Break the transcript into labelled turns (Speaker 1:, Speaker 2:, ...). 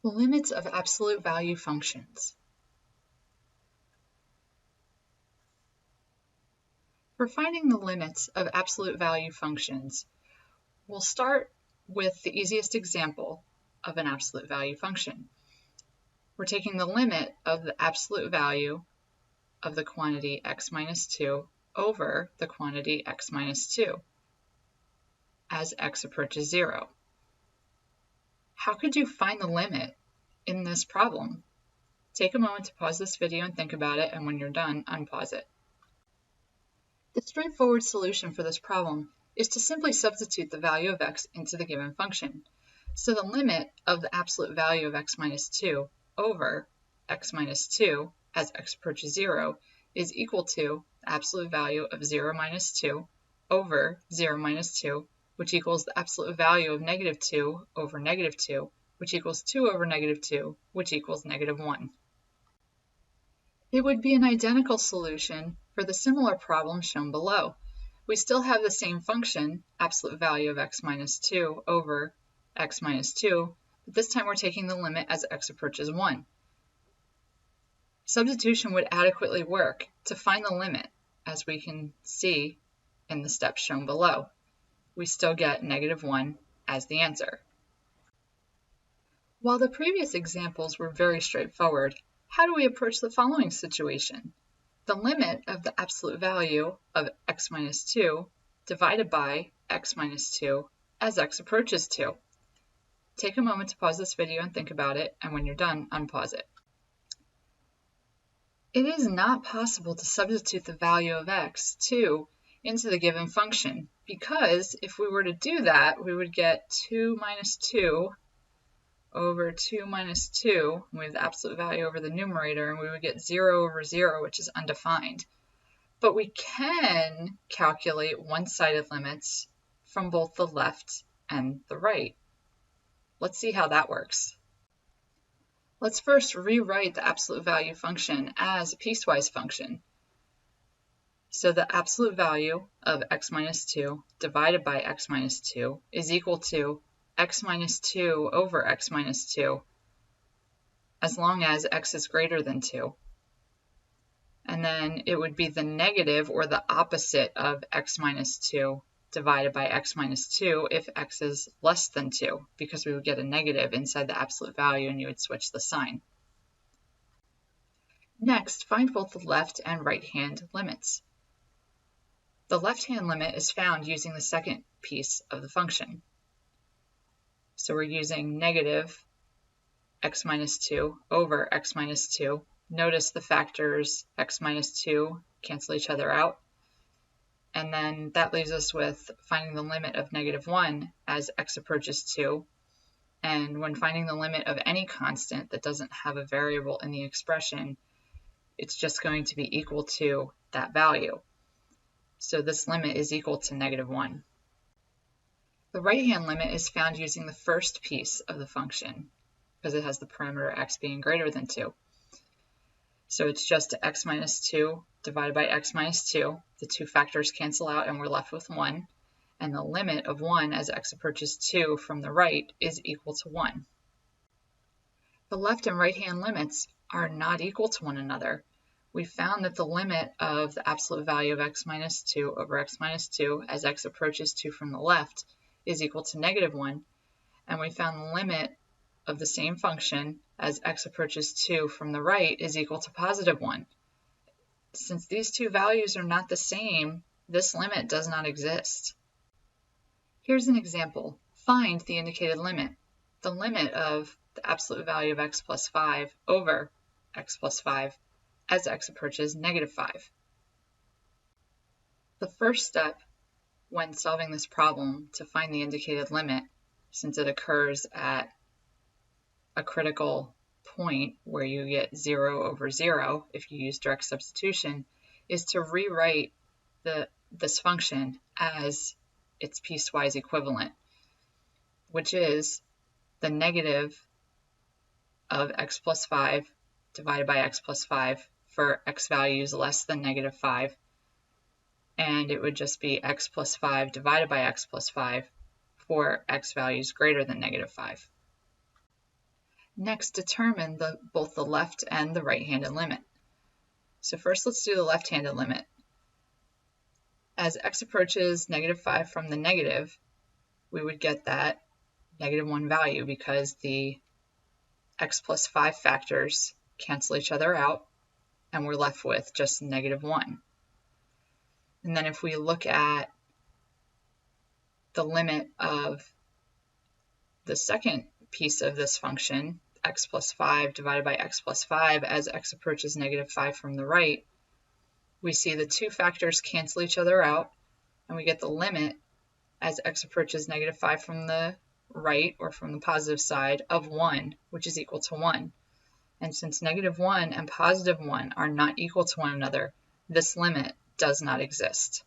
Speaker 1: Limits of absolute value functions. For finding the limits of absolute value functions, we'll start with the easiest example of an absolute value function. We're taking the limit of the absolute value of the quantity x minus 2 over the quantity x minus 2 as x approaches 0. How could you find the limit in this problem? Take a moment to pause this video and think about it, and when you're done, unpause it. The straightforward solution for this problem is to simply substitute the value of x into the given function. So the limit of the absolute value of x minus 2 over x minus 2 as x approaches 0 is equal to the absolute value of 0 minus 2 over 0 minus 2, which equals the absolute value of negative 2 over negative 2, which equals 2 over negative 2, which equals negative 1. It would be an identical solution for the similar problem shown below. We still have the same function, absolute value of x minus 2 over x minus 2, but this time we're taking the limit as x approaches 1. Substitution would adequately work to find the limit, as we can see in the steps shown below. We still get negative 1 as the answer. While the previous examples were very straightforward, how do we approach the following situation? The limit of the absolute value of x minus 2 divided by x minus 2 as x approaches 2. Take a moment to pause this video and think about it, and when you're done, unpause it. It is not possible to substitute the value of x2 into the given function, because if we were to do that, we would get 2 minus 2 over 2 minus 2, and we have the absolute value over the numerator, and we would get 0 over 0, which is undefined. But we can calculate one-sided limits from both the left and the right. Let's see how that works. Let's first rewrite the absolute value function as a piecewise function. So the absolute value of x minus 2 divided by x minus 2 is equal to x minus 2 over x minus 2, as long as x is greater than 2. And then it would be the negative or the opposite of x minus 2 divided by x minus 2 if x is less than 2, because we would get a negative inside the absolute value and you would switch the sign. Next, find both the left and right hand limits. The left-hand limit is found using the second piece of the function. So we're using negative x minus 2 over x minus 2. Notice the factors x minus 2 cancel each other out. And then that leaves us with finding the limit of negative 1 as x approaches 2. And when finding the limit of any constant that doesn't have a variable in the expression, it's just going to be equal to that value. So this limit is equal to negative 1. The right-hand limit is found using the first piece of the function, because it has the parameter x being greater than 2. So it's just x minus 2 divided by x minus 2. The two factors cancel out and we're left with 1. And the limit of 1 as x approaches 2 from the right is equal to 1. The left and right-hand limits are not equal to one another. We found that the limit of the absolute value of x minus 2 over x minus 2 as x approaches 2 from the left is equal to negative 1, and we found the limit of the same function as x approaches 2 from the right is equal to positive 1. Since these two values are not the same, this limit does not exist. Here's an example. Find the indicated limit. The limit of the absolute value of x plus 5 over x plus 5 as x approaches negative 5. The first step when solving this problem to find the indicated limit, since it occurs at a critical point where you get 0 over 0 if you use direct substitution, is to rewrite this function as its piecewise equivalent, which is the negative of x plus 5 divided by x plus 5 for x values less than negative 5, and it would just be x plus 5 divided by x plus 5 for x values greater than negative 5. Next, determine both the left and the right-handed limit. So first, let's do the left-handed limit. As x approaches -5 from the negative, we would get that -1 value because the x plus 5 factors cancel each other out, and we're left with just -1. And then if we look at the limit of the second piece of this function, x plus 5 divided by x plus 5, as x approaches -5 from the right, we see the two factors cancel each other out, and we get the limit as x approaches -5 from the right, or from the positive side, of 1, which is equal to 1. And since -1 and +1 are not equal to one another, this limit does not exist.